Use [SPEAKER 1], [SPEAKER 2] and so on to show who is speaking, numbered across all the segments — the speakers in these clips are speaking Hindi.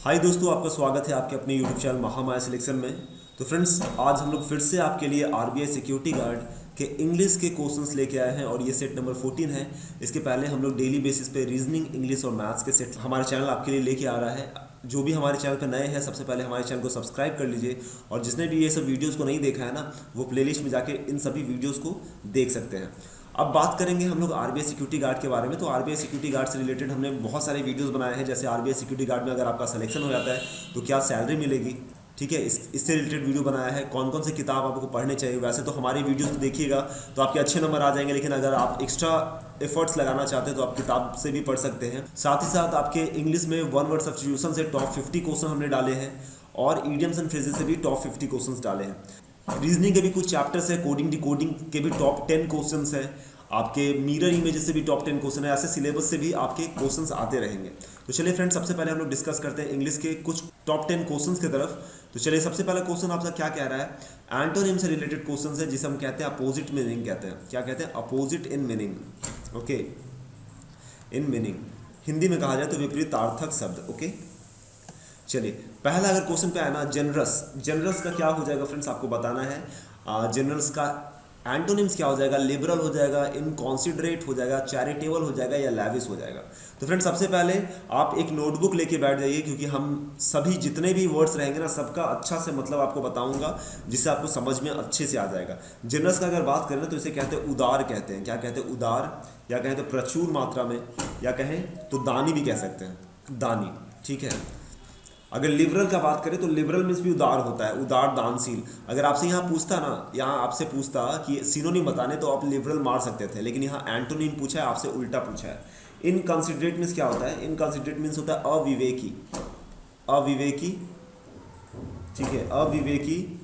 [SPEAKER 1] हाय दोस्तों, आपका स्वागत है आपके अपने यूट्यूब चैनल महामाया सिलेक्शन में। तो फ्रेंड्स, आज हम लोग फिर से आपके लिए आरबीआई सिक्योरिटी गार्ड के इंग्लिश के क्वेश्चंस लेके आए हैं और ये सेट नंबर 14 है। इसके पहले हम लोग डेली बेसिस पे रीजनिंग, इंग्लिश और मैथ्स के सेट हमारे चैनल आपके लिए लेके आ रहा है। जो भी हमारे चैनल पर नए हैं, सबसे पहले हमारे चैनल को सब्सक्राइब कर लीजिए और जिसने भी ये सब वीडियोज़ को नहीं देखा है ना, वो प्लेलिस्ट में जाके इन सभी वीडियोज़ को देख सकते हैं। अब बात करेंगे हम लोग आरबीआई सिक्योरिटी गार्ड के बारे में। तो आरबीआई सिक्योरिटी गार्ड से रिलेटेड हमने बहुत सारे वीडियोस बनाए हैं। जैसे आरबीआई सिक्योरिटी गार्ड में अगर आपका सिलेक्शन हो जाता है तो क्या सैलरी मिलेगी, ठीक है, इससे रिलेटेड वीडियो बनाया है। कौन कौन से किताब आपको पढ़ने चाहिए। वैसे तो हमारी वीडियोस को देखिएगा तो आपके अच्छे नंबर आ जाएंगे, लेकिन अगर आप एक्स्ट्रा एफर्ट्स लगाना चाहते हैं तो आप किताब से भी पढ़ सकते हैं। साथ ही साथ आपके इंग्लिश में वन वर्ड सब्स्टिट्यूशन से टॉप 50 क्वेश्चन हमने डाले हैं और ईडियम्स एंड फ्रेजेस से भी टॉप 50 क्वेश्चन डाले हैं। रीजनिंग के भी कुछ चैप्टर्स है, कोडिंग डिकोडिंग के भी टॉप 10 क्वेश्चन है, आपके मिरर इमेजेस से भी टॉप 10 क्वेश्चन है। ऐसे सिलेबस से भी आपके क्वेश्चंस आते रहेंगे। तो चलिए फ्रेंड्स, सबसे पहले हम लोग डिस्कस करते हैं इंग्लिश के कुछ टॉप 10 क्वेश्चंस की तरफ। तो चलिए, सबसे पहला क्वेश्चन आपका क्या कह रहा है। एंटोनिम से रिलेटेड क्वेश्चन है, जिसे हम कहते हैं अपोजिट मीनिंग कहते हैं। क्या कहते हैं? Opposite in meaning. Okay, in meaning Hindi में कहा जाए तो विपरीतार्थक शब्द। ओके, चलिए पहला अगर क्वेश्चन पे आया ना, जनरस। जनरस का क्या हो जाएगा फ्रेंड्स, आपको बताना है। जनरस का एंटोनिम्स क्या हो जाएगा? लिबरल हो जाएगा, इनकॉन्सिडरेट हो जाएगा, चैरिटेबल हो जाएगा या लैविश हो जाएगा। तो फ्रेंड्स, सबसे पहले आप एक नोटबुक लेके बैठ जाइए, क्योंकि हम सभी जितने भी वर्ड्स रहेंगे ना, सबका अच्छा से मतलब आपको बताऊंगा, जिससे आपको समझ में अच्छे से आ जाएगा। जनरस का अगर बात करें तो इसे कहते हैं उदार कहते हैं। क्या कहते हैं? उदार, या कहें तो प्रचुर मात्रा में, या कहें तो दानी भी कह सकते हैं, दानी। ठीक है। अगर लिबरल का बात करें तो लिबरल मीन्स भी उदार होता है, उदार, दानशील। अगर आपसे यहाँ पूछता ना, यहाँ आपसे पूछता कि सिनोनिम बताने, तो आप लिबरल मार सकते थे, लेकिन यहाँ एंटोनिम पूछा है, आपसे उल्टा पूछा है। इनकंसिडरेट मीन्स क्या होता है? इनकंसिडरेट मीन्स होता है अविवेकी। अविवेकी, ठीक है, अविवेकी,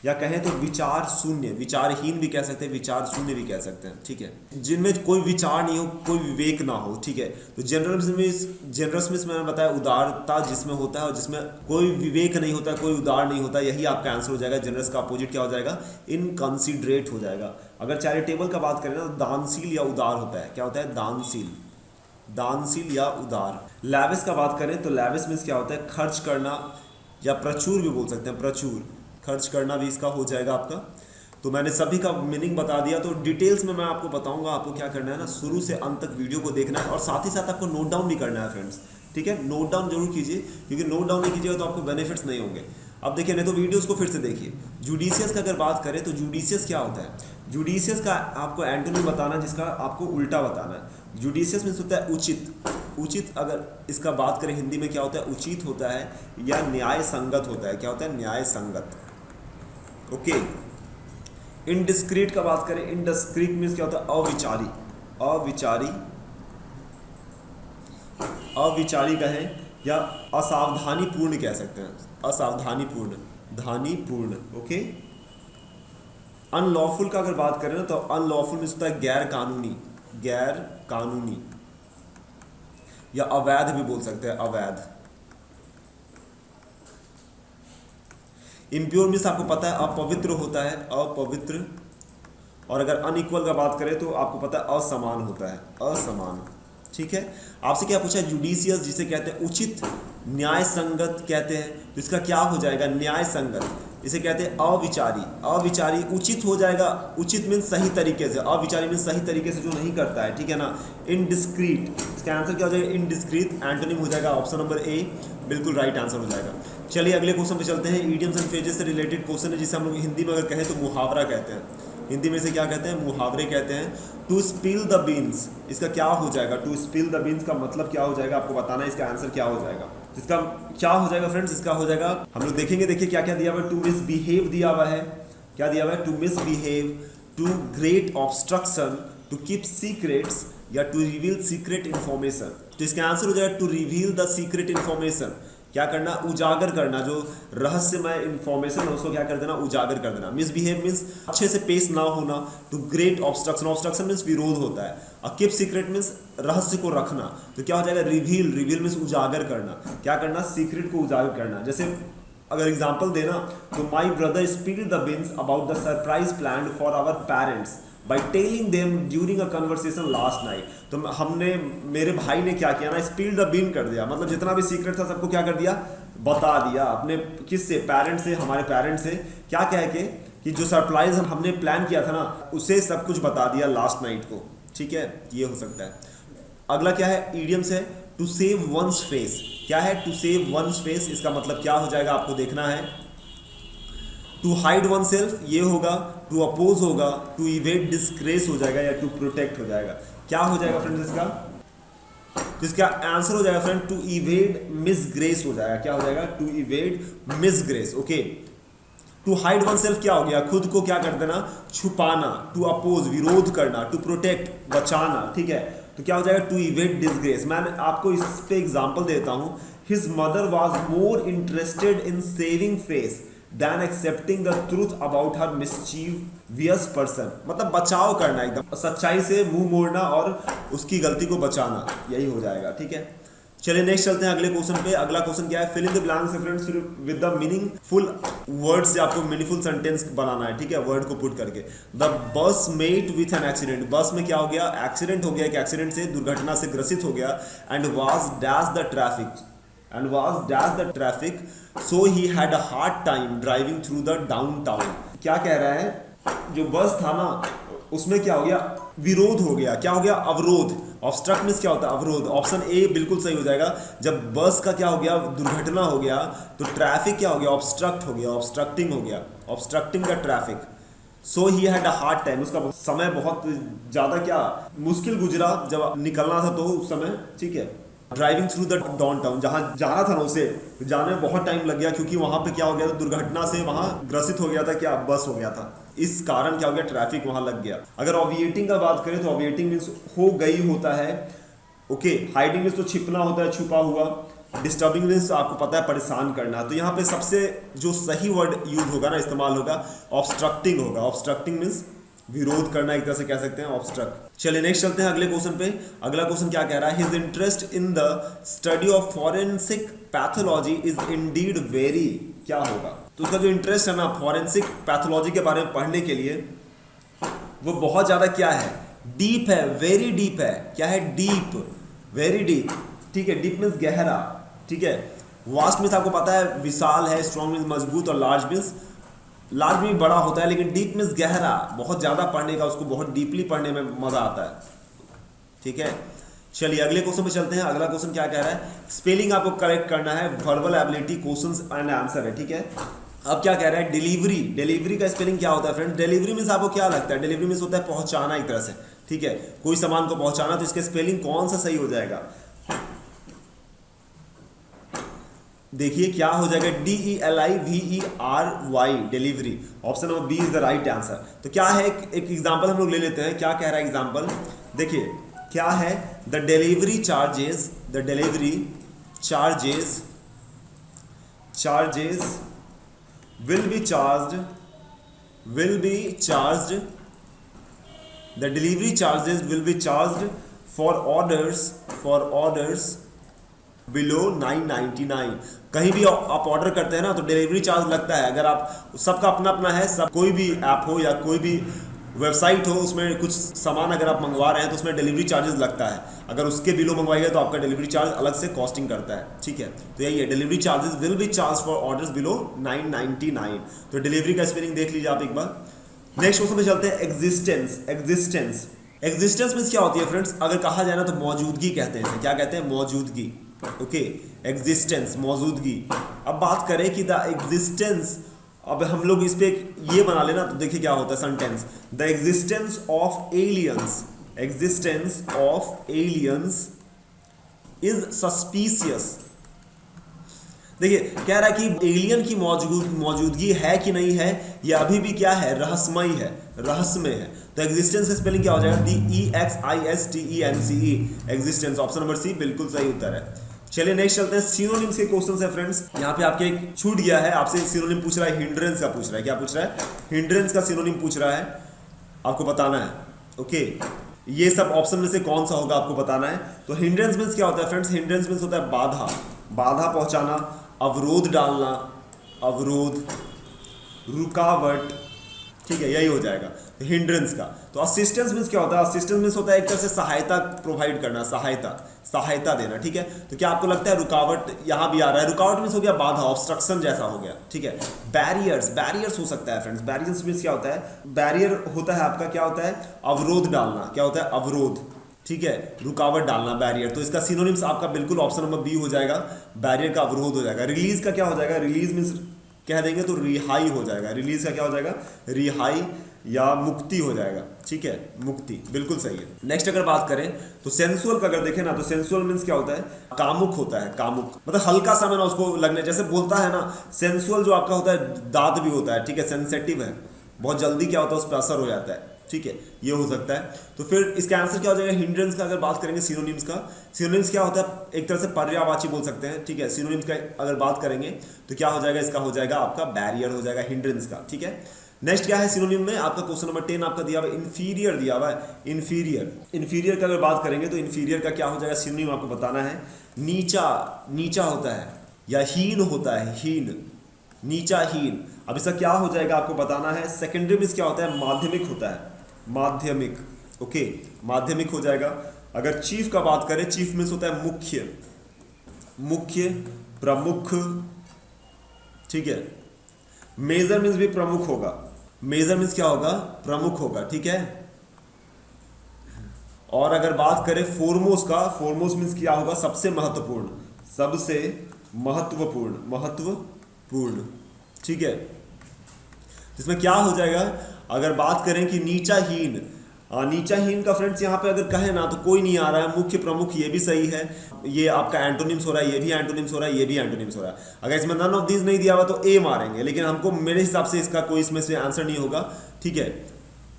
[SPEAKER 1] या कहें तो विचार शून्य, विचारहीन भी कह सकते हैं, विचार शून्य भी कह सकते हैं। ठीक है, जिनमें कोई विचार नहीं हो, कोई विवेक ना हो। ठीक है, तो जनरस में मैंने बताया उदारता जिसमें होता है और जिसमें कोई विवेक नहीं होता, कोई उदार नहीं होता, यही आपका आंसर हो जाएगा। जनरस का अपोजिट क्या हो जाएगा? इनकंसिडरेट हो जाएगा। अगर चैरिटेबल का बात करें ना, तो दानशील या उदार होता है। क्या होता है? दानशील, दानशील या उदार। लैविश का बात करें तो लैविश मीन्स क्या होता है? खर्च करना, या प्रचुर भी बोल सकते हैं, प्रचुर, खर्च करना भी इसका हो जाएगा आपका। तो मैंने सभी का मीनिंग बता दिया। तो डिटेल्स में मैं आपको बताऊंगा। आपको क्या करना है ना, शुरू से अंत तक वीडियो को देखना है और साथ ही साथ आपको नोट डाउन भी करना है फ्रेंड्स। ठीक है, नोट डाउन जरूर कीजिए, क्योंकि नोट डाउन नहीं कीजिएगा तो आपको बेनिफिट्स नहीं होंगे। अब देखिए, नहीं तो वीडियोस को फिर से देखिए। जुडिशियस का अगर बात करें तो जुडिशियस क्या होता है? जुडिशियस का आपको एंटोनिम बताना है, जिसका आपको उल्टा बताना है। जुडिशियस मीन्स होता है उचित। उचित अगर इसका बात करें हिंदी में क्या होता है? उचित होता है या न्याय संगत होता है। क्या होता है? न्याय संगत। ओके। इनडिस्क्रीट का बात करें, इनडिस्क्रीट मीन्स क्या होता है? अविचारी। अविचारी, अविचारी कहें या असावधानी पूर्ण कह सकते हैं। असावधानी पूर्ण, धानी पूर्ण। ओके। अनलॉफुल का अगर बात करें ना, तो अनलॉफुल मीन्स होता है गैर कानूनी, गैर कानूनी, या अवैध भी बोल सकते हैं, अवैध। इम्प्योर मीन्स आपको पता है अपवित्र होता है, अपवित्र। और अगर अनइक्वल का बात करें तो आपको पता है असमान होता है, असमान। ठीक है। आपसे क्या पूछा है? जुडिशियस जिसे कहते हैं उचित, न्याय संगत कहते हैं, तो इसका क्या हो जाएगा? न्याय संगत। इसे कहते हैं अविचारी। अविचारी उचित हो जाएगा। उचित मीन्स सही तरीके से, अविचारी मीन्स सही तरीके से जो नहीं करता है। ठीक है ना। इनडिस्क्रीट, इसका आंसर क्या हो जाएगा? इनडिस्क्रीट। एंटोनिम हो जाएगा ऑप्शन नंबर ए, बिल्कुल राइट आंसर हो जाएगा। चलिए अगले क्वेश्चन पे चलते हैं। ईडियम्स एंड फ्रेजेस से रिलेटेड क्वेश्चन है, जिसे हम लोग हिंदी में अगर कहें तो मुहावरा कहते हैं। हिंदी में से क्या कहते हैं? मुहावरे कहते हैं। टू स्पिल द बीन्स, इसका क्या हो जाएगा? टू स्पिल द बीन्स का मतलब क्या हो जाएगा? आपको बताना है, इसका आंसर क्या हो जाएगा। इसका क्या हो जाएगा फ्रेंड्स? इसका हो जाएगा, हम लोग देखेंगे। देखिए क्या क्या दिया हुआ है। टू मिसबिहेव दिया हुआ है। क्या दिया हुआ है? To misbehave, to great obstruction, to keep secrets, या टू रिवील सीक्रेट इन्फॉर्मेशन। तो इसका आंसर हो जाएगा to reveal the secret information. क्या करना? उजागर करना, जो रहस्यमय इन्फॉर्मेशन है उसको क्या कर देना? उजागर कर देना। मिसबिहेव मीन्स अच्छे से पेश ना होना। To great obstruction, obstruction means विरोध होता है। और कीप सीक्रेट मीन्स रहस्य को रखना। तो क्या हो जाएगा? रिवील, रिवील मीन्स उजागर करना। क्या करना? सीक्रेट को उजागर करना। जैसे अगर एग्जाम्पल देना तो my brother spilled the beans about the surprise plan for our parents by telling them during a conversation last night. तो हमने, मेरे भाई ने क्या किया ना, स्पिल द बीन कर दिया, मतलब जितना भी सीक्रेट था सबको क्या कर दिया, बता दिया अपने किससे, पेरेंट्स से, हमारे पेरेंट्स से, क्या कह के कि जो सरप्राइज हमने प्लान किया था ना उसे सब कुछ बता दिया लास्ट नाइट को। ठीक है, ये हो सकता है। अगला क्या है, इडियम्स है टू सेव वंस फेस। क्या है, टू सेव वंस फेस, इसका मतलब क्या हो जाएगा आपको देखना है। टू हाइड वन सेल्फ ये होगा, टू अपोज होगा, टू इवेट डिस्ग्रेस हो जाएगा, या टू प्रोटेक्ट हो जाएगा। क्या हो जाएगा फ्रेंड्स इसका, तो इसका आंसर हो जाएगा फ्रेंड टू इवेड मिसग्रेस हो जाएगा। क्या हो जाएगा, to evade disgrace. Okay, to hide oneself क्या हो गया, खुद को क्या कर देना, छुपाना। टू अपोज विरोध करना, टू प्रोटेक्ट बचाना। ठीक है, तो क्या हो जाएगा, टू इवेट डिसग्रेस। मैं आपको इस पे एग्जांपल देता हूं। His mother was more interested in saving face than accepting the truth about her mischievous person. मतलब बचाव करना, एकदम सच्चाई से मुंह मोड़ना और उसकी गलती को बचाना, यही हो जाएगा। ठीक है, चलिए नेक्स्ट चलते हैं अगले क्वेश्चन पे। अगला क्वेश्चन क्या है, fill in the blanks friends with the meaningful word से आपको मीनिंगफुल सेंटेंस बनाना है। ठीक है, वर्ड को पुट करके। The bus met with an accident, बस में क्या हो गया, एक्सीडेंट हो गया, एक एक्सीडेंट से, दुर्घटना से ग्रसित हो गया। And was dash the traffic, and was dash the traffic, so he had a hard time driving through the downtown। क्या कह रहा है, जो बस था ना उसमें क्या हो गया, विरोध हो गया। क्या हो गया, अवरोध। ऑब्स्ट्रक्ट मींस क्या होता है, अवरोध। ऑप्शन ए बिल्कुल सही हो जाएगा। जब बस का क्या हो गया, दुर्घटना हो गया, तो ट्रैफिक क्या हो गया, ऑब्स्ट्रक्ट हो गया, ऑब्स्ट्रक्टिंग हो गया, obstructing the traffic. So he had a hard time, उसका समय बहुत ज्यादा क्या मुश्किल गुजरा जब निकलना था तो उस समय। ठीक है, ड्राइविंग थ्रू द डाउनटाउन, जहाँ जाना था ना उसे, जाने में बहुत टाइम लग गया, क्योंकि वहां पे क्या हो गया था, दुर्घटना से वहां ग्रसित हो गया था, क्या बस हो गया था, इस कारण क्या हो गया, ट्रैफिक वहां लग गया। अगर ऑबिएटिंग का बात करें तो ऑबिएटिंग मीन्स हो गई होता है। ओके, हाइडिंग मीन्स तो छिपना होता है, छुपा हुआ। डिस्टर्बिंग मीन्स आपको पता है परेशान करना। तो यहाँ पे सबसे जो सही वर्ड यूज होगा ना, इस्तेमाल होगा, ऑब्स्ट्रक्टिंग होगा। ऑब्स्ट्रक्टिंग मीन्स विरोध करना, एक तरह से कह सकते हैं, ऑब्स्ट्रक्ट। चलिए नेक्स्ट चलते हैं अगले क्वेश्चन पे। अगला क्वेश्चन क्या कह रहा है, his interest in the study of forensic pathology is Indeed very. क्या होगा, तो उसका जो इंटरेस्ट है ना फॉरेंसिक पैथोलॉजी के बारे में पढ़ने के लिए, वो बहुत ज्यादा क्या है, डीप है, वेरी डीप है। क्या है, डीप, वेरी डीप। ठीक है, डीप मीन्स गहरा। ठीक है, वास्ट मीन्स आपको पता है विशाल है, स्ट्रॉन्ग मीन्स मजबूत, और लार्ज मीन्स लार्ज भी बड़ा होता है, लेकिन डीप मीन्स गहरा, बहुत ज्यादा पढ़ने का, उसको बहुत डीपली पढ़ने में मजा आता है। ठीक है, चलिए अगले क्वेश्चन पे चलते हैं। अगला क्वेश्चन क्या कह रहा है, स्पेलिंग आपको करेक्ट करना है, verbal ability questions and answer है। ठीक है, अब क्या कह रहा है, डिलीवरी। डिलीवरी का स्पेलिंग क्या होता है फ्रेंड, डिलीवरी मीन्स आपको क्या लगता है, डिलीवरी मीन्स होता है पहुंचाना एक तरह से। ठीक है, कोई सामान को पहुंचाना, तो इसके स्पेलिंग कौन सा सही हो जाएगा, देखिए क्या हो जाएगा, DELIVERY, delivery. Option number B is the right answer. तो क्या है, एक एग्जांपल हम लोग ले लेते हैं। क्या कह रहा है एग्जांपल, देखिए क्या है, the delivery charges, the delivery charges will be charged, the delivery charges will be charged for orders below 999। कहीं भी आप ऑर्डर करते हैं ना तो डिलीवरी चार्ज लगता है। अगर आप, सबका अपना अपना है, सब कोई भी ऐप हो या कोई भी वेबसाइट हो, उसमें कुछ सामान अगर आप मंगवा रहे हैं तो उसमें डिलीवरी चार्जेस लगता है। अगर उसके बिलो मंगवाइएगा तो आपका डिलीवरी चार्ज अलग से कॉस्टिंग करता है। ठीक है, तो यही है, delivery charges will be charge for orders below 999। तो डिलीवरी का स्पेलिंग देख लीजिए आप एक बार। नेक्स्ट क्वेश्चन पे चलते हैं, एग्जिस्टेंस। एग्जिस्टेंस मीन्स क्या होती है फ्रेंड्स, अगर कहा जाए ना तो मौजूदगी कहते हैं इसे। क्या कहते हैं, मौजूदगी। ओके, एग्जिस्टेंस, मौजूदगी। अब बात करें कि द एग्जिस्टेंस, अब हम लोग इस पे ये बना लेना तो देखिए क्या होता है sentence, the existence of aliens is suspicious. देखिए कह रहा है कि एलियन की मौजूदगी है कि नहीं है, ये अभी भी क्या है, रहस्यमय है, रहस्यमय है। तो एग्जिस्टेंस का स्पेलिंग क्या हो जाएगा, DEXISTENCE, existence. Option number C बिल्कुल सही उत्तर है। चलिए नेक्स्ट चलते हैं, सिनोनिम्स के क्वेश्चन है फ्रेंड्स। यहाँ पे आपके एक छूट गया है, आपसे सिनोनिम पूछ रहा है, हिंड्रेंस का पूछ रहा है। क्या पूछ रहा है, हिंड्रेंस का सिनोनिम पूछ रहा है, आपको बताना है। ओके, ये सब ऑप्शन में से कौन सा होगा आपको बताना है। तो हिंड्रेंस मीन्स क्या होता है फ्रेंड्स, हिंड्रेंस मीन्स होता है बाधा, बाधा पहुंचाना, अवरोध डालना, अवरोध, रुकावट। ठीक है, यही हो जाएगा। हिंड्रेंस का। तो असिस्टेंस मीन्स क्या होता है? असिस्टेंस मीन्स होता है एक तरह से सहायता प्रोवाइड करना, सहायता देना, ठीक है। तो क्या आपको लगता है रुकावट यहाँ भी आ रहा है? रुकावट मीन्स हो गया बाधा, ऑब्स्ट्रक्शन जैसा हो गया, ठीक है। बैरियर्स हो सकता है फ्रेंड्स। बैरियर्स मीन्स क्या होता है? बैरियर होता है आपका, क्या होता है? अवरोध डालना। क्या होता है? अवरोध, ठीक है, रुकावट डालना, बैरियर। तो इसका सिनोनिम्स आपका बिल्कुल ऑप्शन नंबर बी हो जाएगा, बैरियर का अवरोध हो जाएगा। रिलीज का क्या हो जाएगा? रिलीज मीन्स कह देंगे तो रिहाई हो जाएगा। रिलीज का क्या हो जाएगा? रिहाई या मुक्ति हो जाएगा, ठीक है, मुक्ति, बिल्कुल सही है। नेक्स्ट अगर बात करें तो सेंसुअल का अगर देखें ना, तो सेंसुअल मीन्स क्या होता है? कामुक होता है, कामुक मतलब हल्का सा ना उसको लगने, जैसे बोलता है ना, सेंसुअल जो आपका होता है दाद भी होता है, ठीक है, सेंसेटिव है, बहुत जल्दी क्या होता है उस पर असर हो जाता है, ठीक है, ये हो सकता है। तो फिर इसका आंसर क्या हो जाएगा? हिंड्रेंस का अगर बात करेंगे सिनोनिम्स का, सिनोनिम्स क्या होता है? एक तरह से पर्यायवाची बोल सकते हैं, ठीक है। सिनोनिम्स का अगर बात करेंगे तो क्या हो जाएगा? इसका हो जाएगा आपका बैरियर हो जाएगा हिंड्रेंस का, ठीक है। नेक्स्ट क्या है सिनोनिम में? आपका क्वेश्चन नंबर 10 आपका दिया हुआ है इंफीरियर, दिया हुआ है इंफीरियर का अगर बात करेंगे तो इंफीरियर का क्या हो जाएगा? सिनोनिम आपको बताना है। नीचा होता है या हीन होता है, नीचा, हीन। अब इसका क्या हो जाएगा आपको बताना है। सेकेंडरी मीन्स क्या होता है? माध्यमिक होता है, माध्यमिक, ओके, माध्यमिक हो जाएगा। अगर चीफ का बात करें, चीफ मीन्स होता है मुख्य, प्रमुख, ठीक है। मेजर मीन्स भी प्रमुख होगा, मेजर मीन्स क्या होगा? प्रमुख होगा, ठीक है। और अगर बात करें फोरमोस्ट का, फोरमोस्ट मीन्स क्या होगा? सबसे महत्वपूर्ण, महत्वपूर्ण, ठीक है। इसमें क्या हो जाएगा? अगर बात करें कि नीचाहीन का फ्रेंड्स यहाँ पे अगर कहें ना तो कोई नहीं आ रहा है। मुख्य, प्रमुख, ये भी सही है, ये आपका एंटोनिम्स हो रहा है, ये भी एंटोनिम्स हो रहा है, ये भी एंटोनिम्स हो रहा है। अगर इसमें नन ऑफ दीज नहीं दिया हुआ तो ए मारेंगे, लेकिन हमको मेरे हिसाब से इसका कोई इसमें से आंसर नहीं होगा, ठीक है।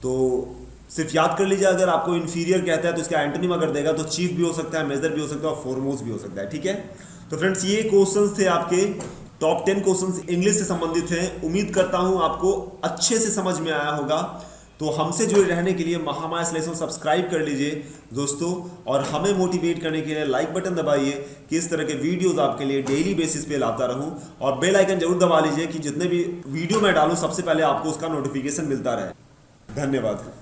[SPEAKER 1] तो सिर्फ याद कर लीजिए, अगर आपको इंफीरियर कहता है तो इसका एंटोनिम अगर देगा तो चीफ भी हो सकता है, मेजर भी हो सकता है और फोरमोस्ट भी हो सकता है, ठीक है। तो फ्रेंड्स ये क्वेश्चंस थे आपके टॉप 10 क्वेश्चंस इंग्लिश से संबंधित हैं। उम्मीद करता हूं आपको अच्छे से समझ में आया होगा। तो हमसे जुड़े रहने के लिए महामाया सिलेक्शन सब्सक्राइब कर लीजिए दोस्तों, और हमें मोटिवेट करने के लिए लाइक बटन दबाइए कि इस तरह के वीडियोस आपके लिए डेली बेसिस पे लाता रहूं, और बेल आइकन जरूर दबा लीजिए कि जितने भी वीडियो मैं डालूं सबसे पहले आपको उसका नोटिफिकेशन मिलता रहे। धन्यवाद।